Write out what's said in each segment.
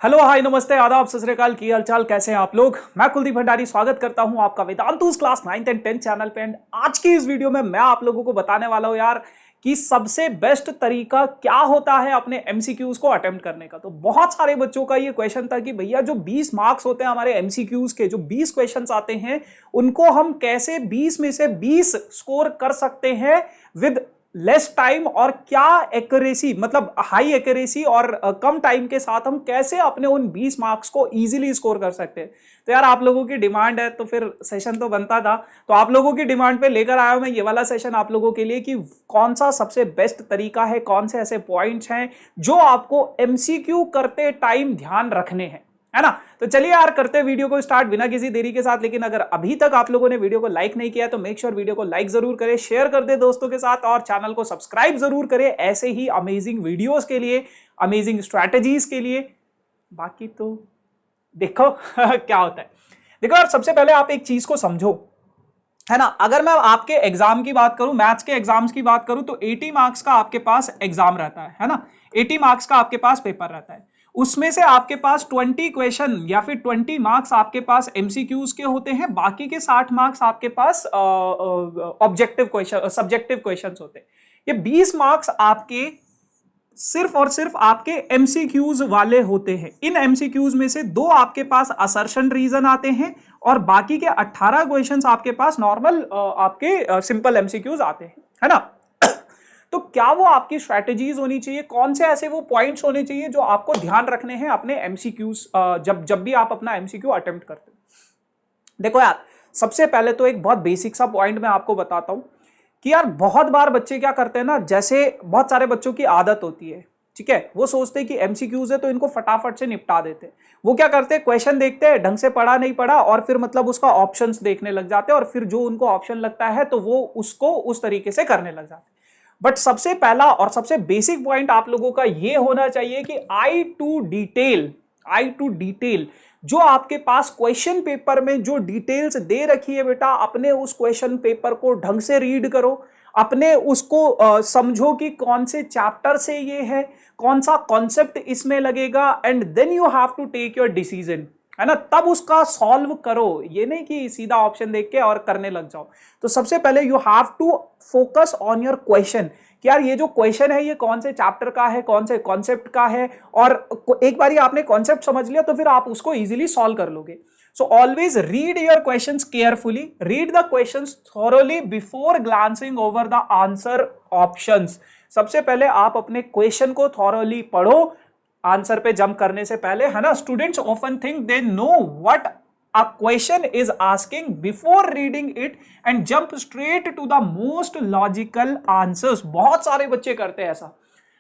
Hello hi नमस्ते आदाब सत श्री अकाल की हालचाल कैसे हैं आप लोग। मैं कुलदीप भंडारी स्वागत करता हूं आपका Vedantu's class 9th and 10th channel पे। एंड आज की इस वीडियो में मैं आप लोगों को बताने वाला हूं यार कि सबसे बेस्ट तरीका क्या होता है अपने एमसीक्यूज को अटेम्प्ट करने का। तो बहुत सारे बच्चों का ये क्वेश्चन था कि भैया जो 20 मार्क्स होते हैं हमारे एमसीक्यूज के, जो 20 क्वेश्चंस आते हैं उनको हम कैसे 20 में से 20 स्कोर कर सकते हैं विद लेस टाइम, और क्या एक्यूरेसी मतलब हाई एक्यूरेसी और कम टाइम के साथ हम कैसे अपने उन 20 मार्क्स को इजीली स्कोर कर सकते हैं। तो यार आप लोगों की डिमांड है तो फिर सेशन तो बनता था, तो आप लोगों की डिमांड पे लेकर आया हूं मैं ये वाला सेशन आप लोगों के लिए कि कौन सा सबसे बेस्ट तरीका है, कौन से ऐसे पॉइंट्स हैं जो आपको एमसीक्यू करते टाइम ध्यान रखने हैं, है ना। तो चलिए यार करते वीडियो को स्टार्ट बिना किसी देरी के साथ। लेकिन अगर अभी तक आप लोगों ने वीडियो को लाइक नहीं किया तो मेक श्योर वीडियो को लाइक जरूर करें, शेयर कर दे दोस्तों के साथ और चैनल को सब्सक्राइब जरूर करें ऐसे ही अमेजिंग वीडियोस के लिए, अमेजिंग स्ट्रैटेजीज के लिए। बाकी तो देखो क्या होता है। देखो यार सबसे पहले आप एक चीज को समझो, है ना। अगर मैं आपके एग्जाम की बात करूं, मैथ्स के एग्जाम्स की बात करूं तो 80 मार्क्स का आपके पास एग्जाम रहता है ना। 80 मार्क्स का आपके पास पेपर रहता है। उसमें से आपके पास 20 क्वेश्चन या फिर 20 मार्क्स आपके पास एमसीक्यूज के होते हैं, बाकी के 60 मार्क्स आपके पास ऑब्जेक्टिव क्वेश्चन, सब्जेक्टिव क्वेश्चंस होते हैं। ये 20 मार्क्स आपके सिर्फ और सिर्फ आपके एमसीक्यूज वाले होते हैं। इन एमसीक्यूज में से 2 आपके पास असर्शन रीजन आते हैं और बाकी के 18 क्वेश्चंस आपके पास नॉर्मल आपके सिंपल एमसीक्यूज आते हैं, है ना। तो क्या वो आपकी स्ट्रैटेजीज होनी चाहिए, कौन से ऐसे वो पॉइंट्स होने चाहिए जो आपको ध्यान रखने हैं अपने एमसीक्यूज जब भी आप अपना एमसीक्यू अटेम्प्ट करते हैं। देखो यार सबसे पहले तो एक बहुत बेसिक सा पॉइंट मैं आपको बताता हूं कि यार बहुत बार बच्चे क्या करते हैं ना, जैसे बहुत सारे बच्चों की आदत होती है, ठीक है, वो सोचते हैं कि एमसीक्यूज है तो इनको फटाफट से निपटा देते हैं। वो क्या करते हैं, क्वेश्चन देखते हैं, ढंग से पढ़ा नहीं पढ़ा और फिर मतलब उसका ऑप्शंस देखने लग जाते हैं और फिर जो उनको ऑप्शन लगता है तो वो उसको उस तरीके से करने लग जाते हैं। बट सबसे पहला और सबसे बेसिक पॉइंट आप लोगों का ये होना चाहिए कि आई टू डिटेल जो आपके पास क्वेश्चन पेपर में जो डिटेल्स दे रखी है बेटा, अपने उस क्वेश्चन पेपर को ढंग से रीड करो, अपने उसको समझो कि कौन से चैप्टर से ये है, कौन सा कॉन्सेप्ट इसमें लगेगा, and then you have to take your decision, है ना। तब उसका सॉल्व करो, ये नहीं कि सीधा ऑप्शन देख के और करने लग जाओ। तो सबसे पहले you have to focus on your question कि यार ये जो क्वेश्चन है ये कौन से चैप्टर का है, कौन से कॉन्सेप्ट का है, और एक बार आपने कॉन्सेप्ट समझ लिया तो फिर आप उसको इजीली सॉल्व कर लोगे। So always read your questions carefully, read the questions thoroughly before glancing over the answer options. सबसे पहले आप अपने क्वेश्चन को थॉरोली पढ़ो आंसर पे जंप करने से पहले, है ना। Students often think they know what a question is asking before reading it and jump straight to the most logical answers। बहुत सारे बच्चे करते हैं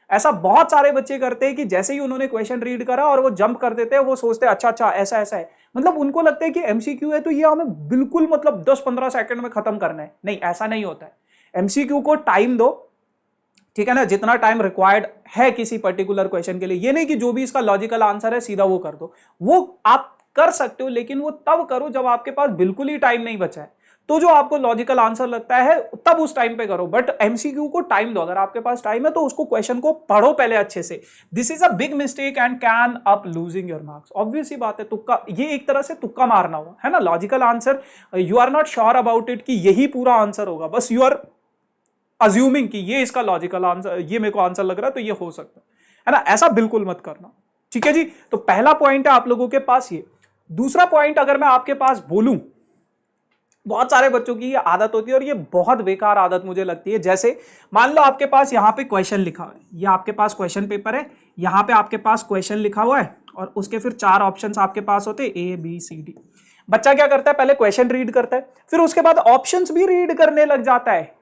ऐसा बहुत सारे बच्चे करते हैं कि जैसे ही उन्होंने क्वेश्चन रीड करा और वो जंप कर देते हैं, वो सोचते हैं अच्छा अच्छा ऐसा ऐसा है, मतलब उनको लगता है कि एमसीक्यू है तो ये हमें बिल्कुल मतलब 10-15 सेकंड में खत्म करना है। नहीं, ऐसा नहीं होता है। एमसीक्यू को टाइम दो, ठीक है ना, जितना टाइम रिक्वायर्ड है किसी पर्टिकुलर क्वेश्चन के लिए। ये नहीं कि जो भी इसका लॉजिकल आंसर है सीधा वो कर दो, वो आप कर सकते हो लेकिन वो तब करो जब आपके पास बिल्कुल ही टाइम नहीं बचा है। तो जो आपको लॉजिकल आंसर लगता है तब उस टाइम पे करो, बट एमसीक्यू को टाइम दो। अगर आपके पास टाइम है तो उसको क्वेश्चन को पढ़ो पहले अच्छे से। This is a big mistake and can up losing your marks. Obvious ही बात है, तुक्का, ये एक तरह से तुक्का मारना हुआ, है ना। Logical answer you are not sure about it कि यही पूरा आंसर होगा, बस यू आर अज्यूमिंग कि ये इसका लॉजिकल आंसर, ये मेरे को आंसर लग रहा है तो ये हो सकता है ना। ऐसा बिल्कुल मत करना, ठीक है जी। तो पहला पॉइंट है आप लोगों के पास ये। दूसरा पॉइंट अगर मैं आपके पास बोलूं, बहुत सारे बच्चों की ये आदत होती है और ये बहुत बेकार आदत मुझे लगती है। जैसे मान लो आपके पास यहां पे क्वेश्चन लिखा हुआ है, ये आपके पास क्वेश्चन पेपर है, यहां पे आपके पास क्वेश्चन लिखा हुआ है और उसके फिर 4 ऑप्शंस आपके पास होते हैं ए बी सी डी। बच्चा क्या करता है, पहले क्वेश्चन रीड करता है, फिर उसके बाद ऑप्शंस भी रीड करने लग जाता है।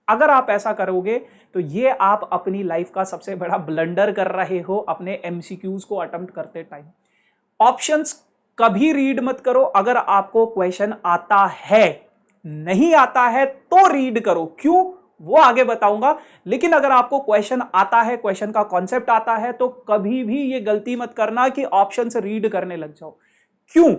अगर आप ऐसा करोगे तो ये आप अपनी लाइफ का सबसे बड़ा ब्लंडर कर रहे हो अपने एमसीक्यूज को अटेम्प्ट करते टाइम। ऑप्शंस कभी रीड मत करो अगर आपको क्वेश्चन आता है, नहीं आता है तो रीड करो। क्यों, वो आगे बताऊंगा। लेकिन अगर आपको क्वेश्चन आता है, क्वेश्चन का कॉन्सेप्ट आता है, तो कभी भी ये गलती मत करना कि ऑप्शंस रीड करने लग जाओ। क्यों,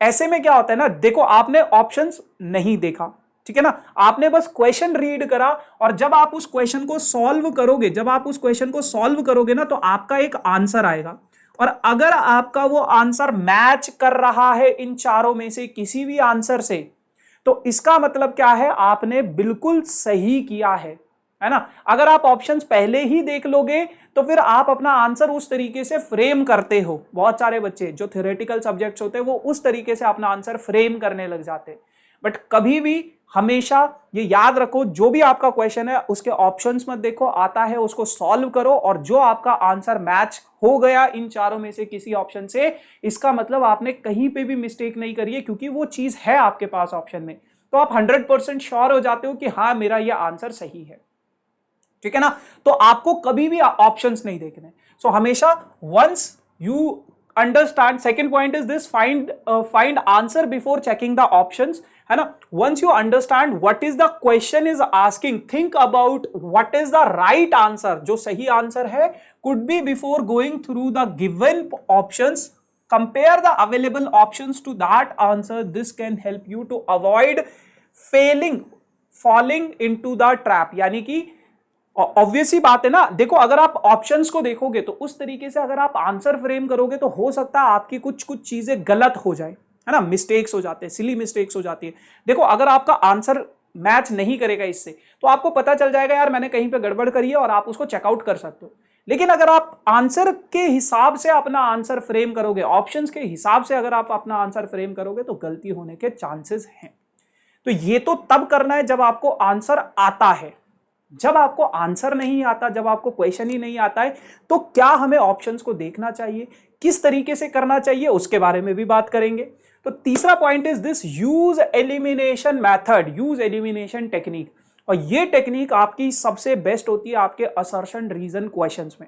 ऐसे में क्या होता है ना, देखो आपने ऑप्शंस नहीं देखा, ठीक है ना, आपने बस क्वेश्चन रीड करा और जब आप उस क्वेश्चन को सॉल्व करोगे, जब आप उस क्वेश्चन को सॉल्व करोगे ना तो आपका एक आंसर आएगा और अगर आपका वो आंसर मैच कर रहा है इन चारों में से किसी भी आंसर से, तो इसका मतलब क्या है, आपने बिल्कुल सही किया है ना। अगर आप ऑप्शंस पहले ही देख लोगे तो फिर आप अपना आंसर उस तरीके से फ्रेम करते हो। बहुत सारे बच्चे जो थ्योरेटिकल सब्जेक्ट्स होते हैं वो उस तरीके से अपना आंसर फ्रेम करने लग जाते हैं। बट कभी भी हमेशा ये याद रखो, जो भी आपका क्वेश्चन है उसके ऑप्शंस मत देखो, आता है उसको सॉल्व करो, और जो आपका आंसर मैच हो गया इन चारों में से किसी ऑप्शन से, इसका मतलब आपने कहीं पे भी मिस्टेक नहीं करी है, क्योंकि वो चीज है आपके पास ऑप्शन में, तो आप 100% श्योर हो जाते हो कि हाँ मेरा ये आंसर सही है। ठीक है ना। तो आपको कभी भी ऑप्शंस नहीं देखने। सो हमेशा once you understand, second point is this, find answer before checking the options, है ना। Once you understand what is the question is asking, think about what is the right answer, जो सही answer है, could be before going through the given options, compare the available options to that answer. This can help you to avoid falling into the trap। यानी कि obvious ही बात है ना, देखो अगर आप ऑप्शंस को देखोगे तो उस तरीके से अगर आप आंसर फ्रेम करोगे तो हो सकता है आपकी कुछ कुछ चीजें गलत हो जाए, है ना, मिस्टेक्स हो जाते हैं, सिली मिस्टेक्स हो जाती है। देखो अगर आपका आंसर मैच नहीं करेगा इससे, तो आपको पता चल जाएगा यार मैंने कहीं पे गड़बड़ करी है, और आप उसको चेकआउट कर सकते हो। लेकिन अगर आप आंसर के हिसाब से अपना आंसर फ्रेम करोगे, ऑप्शंस के हिसाब से अगर आप अपना आंसर फ्रेम करोगे, तो गलती होने के चांसेस हैं। तो ये तो तब करना है जब आपको आंसर आता है। जब आपको आंसर नहीं आता, जब आपको क्वेश्चन ही नहीं आता है, तो क्या हमें ऑप्शंस को देखना चाहिए, किस तरीके से करना चाहिए, उसके बारे में भी बात करेंगे। तो तीसरा point is this, use elimination method, use elimination technique. और ये टेक्निक आपकी सबसे बेस्ट होती है आपके असर्शन रीजन क्वेश्चंस में।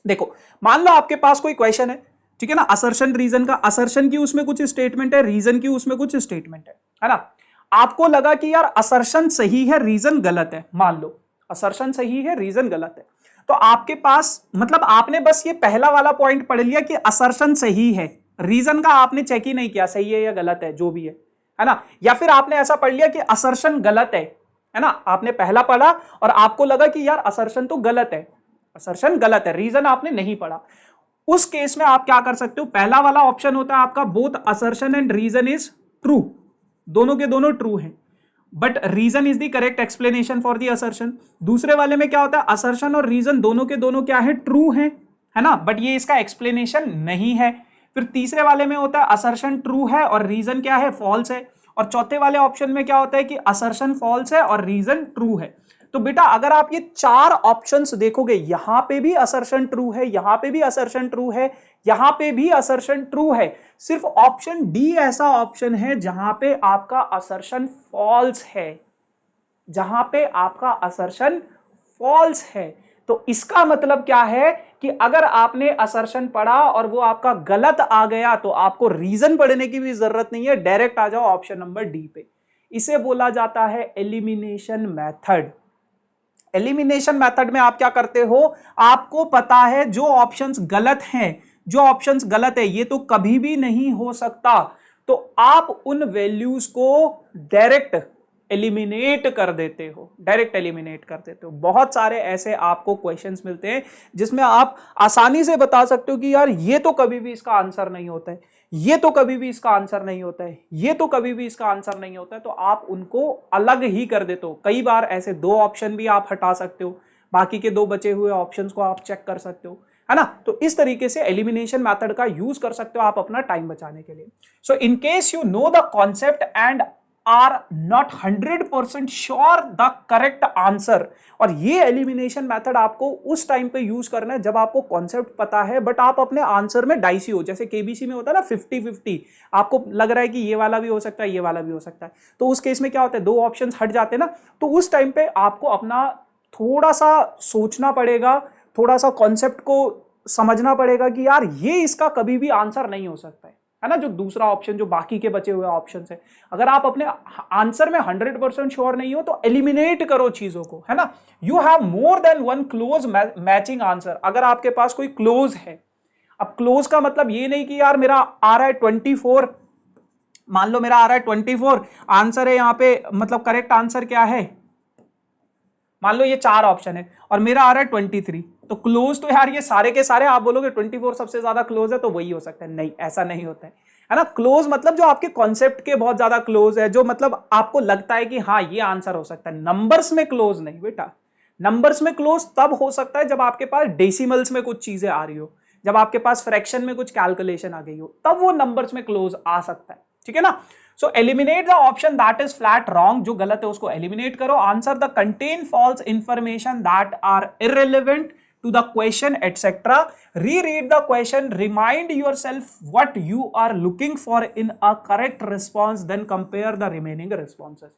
देखो मान लो आपके पास कोई क्वेश्चन है, ठीक है ना, असर्शन रीजन का, असर्शन की उसमें कुछ स्टेटमेंट है, रीजन की उसमें कुछ स्टेटमेंट है ना। आपको लगा कि यार असर्शन सही है रीजन गलत है, मान लो असर्शन सही है रीजन गलत है, तो आपके पास मतलब आपने बस ये पहला वाला पॉइंट पढ़ लिया कि असर्शन सही है, रीजन का आपने चेक ही नहीं किया सही है या गलत है, जो भी है ना। या फिर आपने ऐसा पढ़ लिया कि असर्शन गलत है ना, आपने पहला पढ़ा और आपको लगा कि यार असर्शन तो गलत है, असर्शन गलत है, रीजन आपने नहीं पढ़ा। उस केस में आप क्या कर सकते हो, पहला वाला ऑप्शन होता है आपका both assertion and reason is true, दोनों के दोनों ट्रू हैं, but reason is the correct explanation for the assertion. दूसरे वाले में क्या होता है, असर्शन और रीजन दोनों के दोनों क्या है, ट्रू है ना, बट ये इसका एक्सप्लेनेशन नहीं है। फिर तीसरे वाले में होता है असर्शन ट्रू है और रीजन क्या है, फॉल्स है। और चौथे वाले ऑप्शन में क्या होता है कि असर्शन फॉल्स है और रीजन ट्रू है। तो बेटा अगर आप ये चार ऑप्शंस देखोगे, यहां पे भी असर्शन ट्रू है, यहां पे भी असर्शन ट्रू है, यहां पे भी असर्शन ट्रू है, सिर्फ ऑप्शन डी ऐसा ऑप्शन है जहां पे आपका असर्शन फॉल्स है, जहां पे आपका असर्शन फॉल्स है। तो इसका मतलब क्या है कि अगर आपने असर्शन पढ़ा और वो आपका गलत आ गया, तो आपको रीजन पढ़ने की भी जरूरत नहीं है, डायरेक्ट आ जाओ ऑप्शन नंबर डी पे। इसे बोला जाता है एलिमिनेशन मेथड। एलिमिनेशन मेथड में आप क्या करते हो, आपको पता है जो ऑप्शंस गलत हैं, जो ऑप्शंस गलत है ये तो कभी भी नहीं हो सकता, तो आप उन वैल्यूज को डायरेक्ट एलिमिनेट कर देते हो, डायरेक्ट एलिमिनेट कर देते हो। बहुत सारे ऐसे आपको क्वेश्चंस मिलते हैं जिसमें आप आसानी से बता सकते हो कि यार ये तो कभी भी इसका आंसर नहीं होता है, ये तो कभी भी इसका आंसर नहीं होता है, ये तो कभी भी इसका आंसर नहीं होता है, तो आप उनको अलग ही कर देते हो। कई बार ऐसे दो ऑप्शन भी आप हटा सकते हो, बाकी के दो बचे हुए ऑप्शंस को आप चेक कर सकते हो, है ना। तो इस तरीके से एलिमिनेशन मेथड का यूज कर सकते हो आप अपना टाइम बचाने के लिए। So in case you know the concept and are not 100% sure the correct answer, और ये एलिमिनेशन मेथड आपको उस टाइम पे यूज करना है जब आपको कॉन्सेप्ट पता है बट आप अपने आंसर में डाइसी हो, जैसे केबीसी में होता है ना 50-50, आपको लग रहा है कि ये वाला भी हो सकता है, ये वाला भी हो सकता है, तो उस केस में क्या होता है, दो ऑप्शन हट जाते हैं ना, तो उस टाइम पे आपको अपना थोड़ा सा सोचना पड़ेगा, थोड़ा सा कॉन्सेप्ट को समझना पड़ेगा कि यार ये इसका कभी भी आंसर नहीं हो सकता है ना, जो दूसरा ऑप्शन, जो बाकी के बचे हुए ऑप्शन है। अगर आप अपने आंसर में 100% श्योर नहीं हो तो एलिमिनेट करो चीजों को, है ना। You have more than one clause matching answer. अगर आपके पास कोई क्लोज है, अब क्लोज का मतलब ये नहीं कि यार मेरा आ रहा है 24, मान लो मेरा आ रहा है 24, आंसर है यहां पे, मतलब करेक्ट आंसर क्या है, मान लो ये चार ऑप्शन है और मेरा आ रहा है 23, तो क्लोज तो यार ये सारे के सारे, आप बोलोगे 24 सबसे ज्यादा क्लोज है तो वही हो सकता है, नहीं ऐसा नहीं होता है ना। क्लोज मतलब जो आपके कॉन्सेप्ट के बहुत ज्यादा क्लोज है, जो मतलब आपको लगता है कि हाँ ये आंसर हो सकता है। नंबर्स में क्लोज नहीं बेटा, नंबर्स में क्लोज तब हो सकता है जब आपके पास डेसिमल्स में कुछ चीजें आ रही हो, जब आपके पास फ्रैक्शन में कुछ कैलकुलेशन आ गई हो, तब वो नंबर्स में क्लोज आ सकता है, ठीक है ना। So eliminate the option that is flat wrong, जो गलत है उसको एलिमिनेट करो। Answer the contain false information that are irrelevant to the question etc. Reread the question, remind yourself what you are looking for in a correct response, then compare the remaining responses,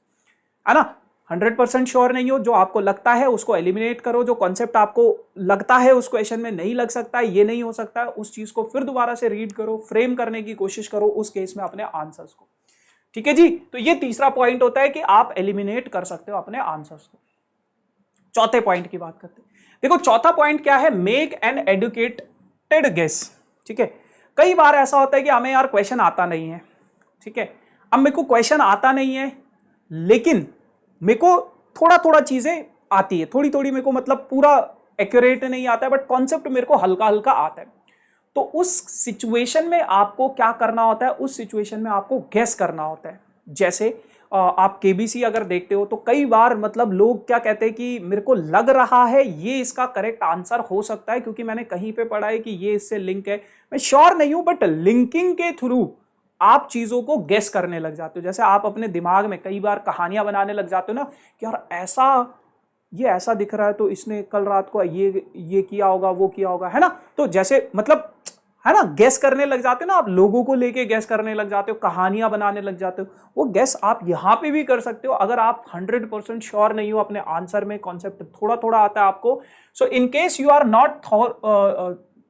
है ना। 100% sure नहीं हो, जो आपको लगता है उसको eliminate करो, जो कॉन्सेप्ट आपको लगता है उस क्वेश्चन में नहीं लग सकता है, ये नहीं हो सकता है, उस चीज को फिर दोबारा से रीड करो, फ्रेम करने की कोशिश करो उस केस में अपने आंसर्स को, ठीक है जी। तो ये तीसरा पॉइंट होता है कि आप एलिमिनेट कर सकते हो अपने आंसर्स को। चौथे पॉइंट की बात करते हैं। देखो चौथा पॉइंट क्या है, मेक एन एडुकेटेड गेस, ठीक है। कई बार ऐसा होता है कि हमें यार क्वेश्चन आता नहीं है, ठीक है। अब मेरे को क्वेश्चन आता नहीं है, लेकिन मेरे को थोड़ा थोड़ा चीजें आती है, थोड़ी थोड़ी मेरे को मतलब पूरा एक्यूरेट नहीं आता है, बट कॉन्सेप्ट मेरे को हल्का हल्का आता है। तो उस सिचुएशन में आपको क्या करना होता है, उस सिचुएशन में आपको गेस करना होता है। जैसे आप केबीसी अगर देखते हो तो कई बार मतलब लोग क्या कहते हैं कि मेरे को लग रहा है ये इसका करेक्ट आंसर हो सकता है, क्योंकि मैंने कहीं पे पढ़ा है कि ये इससे लिंक है। मैं श्योर नहीं हूं, बट लिंकिंग के थ्रू आप चीजों को गेस करने लग जाते हो। जैसे आप अपने दिमाग में कई बार कहानियां बनाने लग जाते हो ना कि यार ऐसा, ये ऐसा दिख रहा है तो इसने कल रात को ये किया होगा, वो किया होगा, है ना। तो जैसे मतलब है ना, गैस करने लग जाते हो ना आप, लोगों को लेके गैस करने लग जाते हो, कहानियां बनाने लग जाते हो। वो गैस आप यहां पे भी कर सकते हो अगर आप 100% श्योर नहीं हो अपने आंसर में, कॉन्सेप्ट थोड़ा थोड़ा आता है आपको। So in case you are not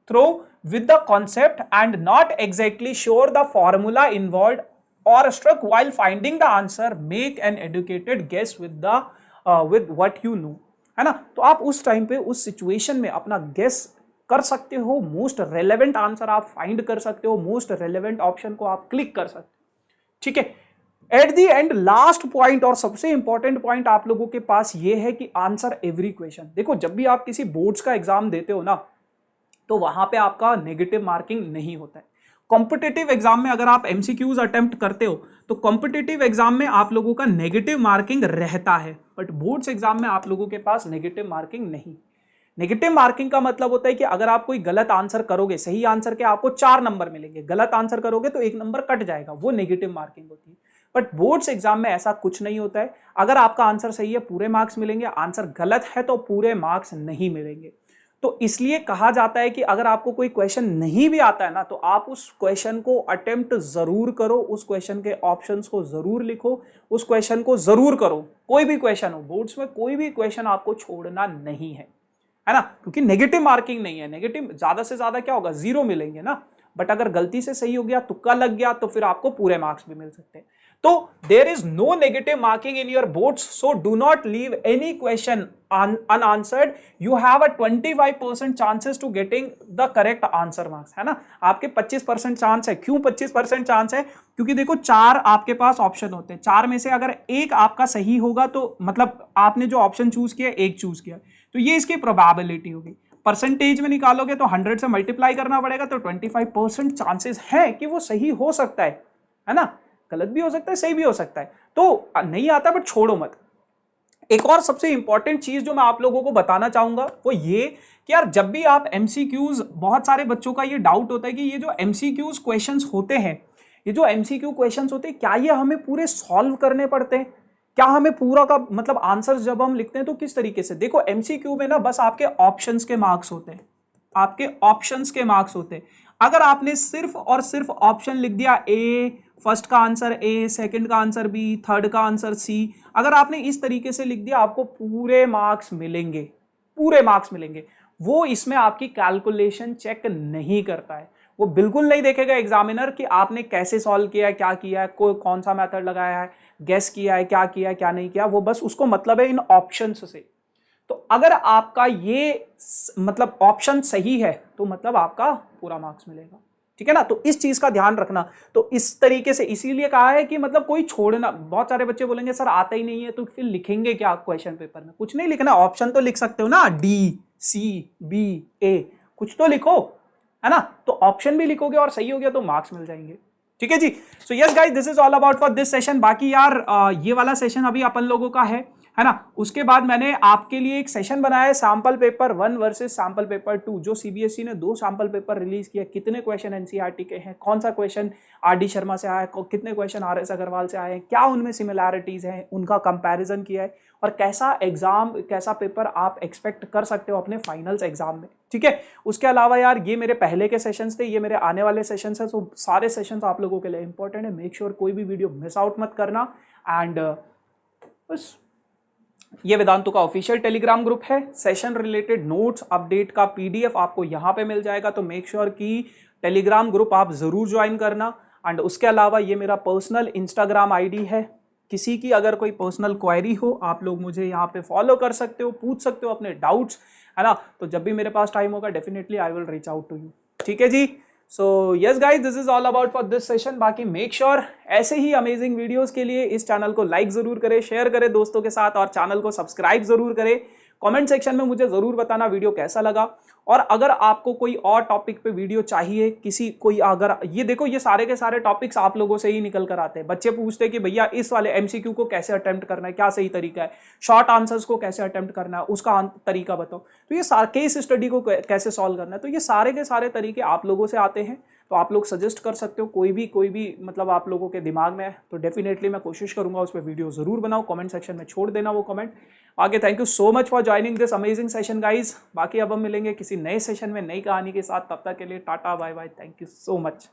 through with the concept and not exactly sure the formula involve or struck while finding the answer, make an educated guess with what you know, है ना। तो आप उस time पे उस situation में अपना guess कर सकते हो, मोस्ट रेलेवेंट आंसर आप फाइंड कर सकते हो, मोस्ट रेलेवेंट ऑप्शन को आप क्लिक कर सकते हो, ठीक है। At the end last point और सबसे इंपॉर्टेंट पॉइंट आप लोगों के पास ये है कि आंसर एवरी क्वेश्चन। देखो जब भी आप किसी बोर्ड्स का एग्जाम देते हो ना, तो वहां पे आपका नेगेटिव मार्किंग नहीं होता है। कॉम्पिटिटिव एग्जाम में अगर आप एमसीक्यूज अटेम्प्ट करते हो तो कॉम्पिटिटिव एग्जाम में आप लोगों का नेगेटिव मार्किंग रहता है, बट बोर्ड्स एग्जाम में आप लोगों के पास नेगेटिव मार्किंग नहीं। नेगेटिव मार्किंग का मतलब होता है कि अगर आप कोई गलत आंसर करोगे, सही आंसर के आपको 4 नंबर मिलेंगे, गलत आंसर करोगे तो 1 नंबर कट जाएगा, वो नेगेटिव मार्किंग होती है। बट बोर्ड्स एग्जाम में ऐसा कुछ नहीं होता है। अगर आपका आंसर सही है पूरे मार्क्स मिलेंगे, आंसर गलत है तो पूरे मार्क्स नहीं मिलेंगे। तो इसलिए कहा जाता है कि अगर आपको कोई क्वेश्चन नहीं भी आता है ना, तो आप उस क्वेश्चन को अटेम्प्ट जरूर करो, उस क्वेश्चन के ऑप्शंस को जरूर लिखो, उस क्वेश्चन को जरूर करो। कोई भी क्वेश्चन हो, बोर्ड्स में कोई भी क्वेश्चन आपको छोड़ना नहीं है ना, क्योंकि नेगेटिव मार्किंग नहीं है। नेगेटिव ज्यादा से ज्यादा क्या होगा, 0 मिलेंगे ना। बट अगर गलती से सही हो गया, तुक्का लग गया, तो फिर आपको पूरे मार्क्स भी मिल सकते हैं। तो there is no negative marking in your boards, so do not leave any question unanswered. You have a 25% chances to getting the correct answer marks, है ना। आपके 25% चांस है। क्यों 25% चांस है? क्योंकि देखो 4 आपके पास ऑप्शन होते हैं, 4 में से अगर एक आपका सही होगा तो मतलब आपने जो ऑप्शन चूज किया, एक चूज किया, तो ये इसकी प्रोबेबिलिटी होगी। परसेंटेज में निकालोगे तो 100 से मल्टीप्लाई करना पड़ेगा, तो 25% चांसेस है कि वो सही हो सकता है ना। गलत भी हो सकता है, सही भी हो सकता है। तो नहीं आता बट छोड़ो मत। एक और सबसे इंपॉर्टेंट चीज जो मैं आप लोगों को बताना चाहूंगा वो ये कि यार जब भी आप एमसीक्यूज, बहुत सारे बच्चों का ये डाउट होता है कि ये जो एमसीक्यूज क्वेश्चंस होते हैं, ये जो एमसीक्यू क्वेश्चंस होते हैं, क्या ये हमें पूरे सॉल्व करने पड़ते हैं? क्या हमें पूरा का मतलब आंसर जब हम लिखते हैं तो किस तरीके से? देखो एमसीक्यू में ना बस आपके ऑप्शंस के मार्क्स होते हैं, आपके ऑप्शंस के मार्क्स होते हैं। अगर आपने सिर्फ और सिर्फ ऑप्शन लिख दिया, ए, फर्स्ट का आंसर ए, सेकंड का आंसर बी, थर्ड का आंसर सी, अगर आपने इस तरीके से लिख दिया, आपको पूरे मार्क्स मिलेंगे, पूरे मार्क्स मिलेंगे। वो इसमें आपकी कैलकुलेशन चेक नहीं करता है, वो बिल्कुल नहीं देखेगा एग्जामिनर कि आपने कैसे सॉल्व किया है, क्या किया है, कौन सा मेथड लगाया है, गेस किया है, क्या नहीं किया। वो बस उसको मतलब है इन ऑप्शंस से। तो अगर आपका ये मतलब ऑप्शन सही है तो मतलब आपका पूरा मार्क्स मिलेगा, ठीक है ना। तो इस चीज का ध्यान रखना। तो इस तरीके से इसीलिए कहा है कि मतलब कोई छोड़ना, बहुत सारे बच्चे बोलेंगे सर आता ही नहीं है तो फिर लिखेंगे क्या क्वेश्चन पेपर में? कुछ नहीं लिखना, ऑप्शन तो लिख सकते हो ना, डी, CBA, कुछ तो लिखो, है ना। तो ऑप्शन भी लिखोगे और सही हो गया तो मार्क्स मिल जाएंगे। ठीक है जी। So yes guys, this is all about for this session. बाकी यार ये वाला सेशन अभी अपन लोगों का है ना। उसके बाद मैंने आपके लिए एक सेशन बनाया है, sample paper 1 versus sample paper 2, जो सीबीएसई ने 2 सैंपल पेपर रिलीज किया, कितने क्वेश्चन एनसीईआरटी के हैं, कौन सा क्वेश्चन आर.डी. शर्मा से आया है, कितने क्वेश्चन आर.एस. अग्रवाल से आए हैं, क्या उनमें सिमिलैरिटीज हैं, उनका कंपैरिजन किया है, और कैसा एग्जाम, कैसा पेपर आप एक्सपेक्ट कर सकते हो अपने फाइनल्स एग्जाम में। ठीक है। उसके अलावा यार ये मेरे पहले के सेशंस थे, ये मेरे आने वाले सेशंस हैं, तो सारे सेशंस आप लोगों के लिए इंपॉर्टेंट है। मेक श्योर कोई भी वीडियो मिस आउट मत करना। एंड बस, ये वेदांतु का ऑफिशियल टेलीग्राम ग्रुप है। सेशन रिलेटेड नोट्स अपडेट का पीडीएफ आपको यहाँ पे मिल जाएगा, तो मेक श्योर कि टेलीग्राम ग्रुप आप जरूर ज्वाइन करना। एंड उसके अलावा ये मेरा पर्सनल इंस्टाग्राम आईडी है, किसी की अगर कोई पर्सनल क्वेरी हो आप लोग मुझे यहाँ पे फॉलो कर सकते हो, पूछ सकते हो अपने डाउट्स, है ना। तो जब भी मेरे पास टाइम होगा definitely I will reach out to you. ठीक है जी। So yes guys, this is all about for this session. बाकी मेक श्योर ऐसे ही अमेजिंग वीडियोस के लिए इस चैनल को लाइक जरूर करें, शेयर करें दोस्तों के साथ, और चैनल को सब्सक्राइब जरूर करें। कमेंट सेक्शन में मुझे जरूर बताना वीडियो कैसा लगा, और अगर आपको कोई और टॉपिक पे वीडियो चाहिए, किसी कोई, अगर ये देखो ये सारे के सारे टॉपिक्स आप लोगों से ही निकल कर आते हैं। बच्चे पूछते हैं कि भैया इस वाले एमसीक्यू को कैसे अटेम्प्ट करना है, क्या सही तरीका है, शॉर्ट आंसर्स को कैसे अटेम्प्ट करना है, उसका तरीका बताओ। तो ये केस स्टडी को कैसे सॉल्व करना है, तो ये सारे के सारे तरीके आप लोगों से आते हैं। तो आप लोग सजेस्ट कर सकते हो, कोई भी मतलब आप लोगों के दिमाग में है तो डेफिनेटली मैं कोशिश करूंगा उस पर वीडियो जरूर बनाऊं। कमेंट सेक्शन में छोड़ देना वो कमेंट। आगे thank you so much for joining this amazing session guys. बाकी अब हम मिलेंगे किसी नए सेशन में नई कहानी के साथ, तब तक के लिए tata bye bye, thank you so much.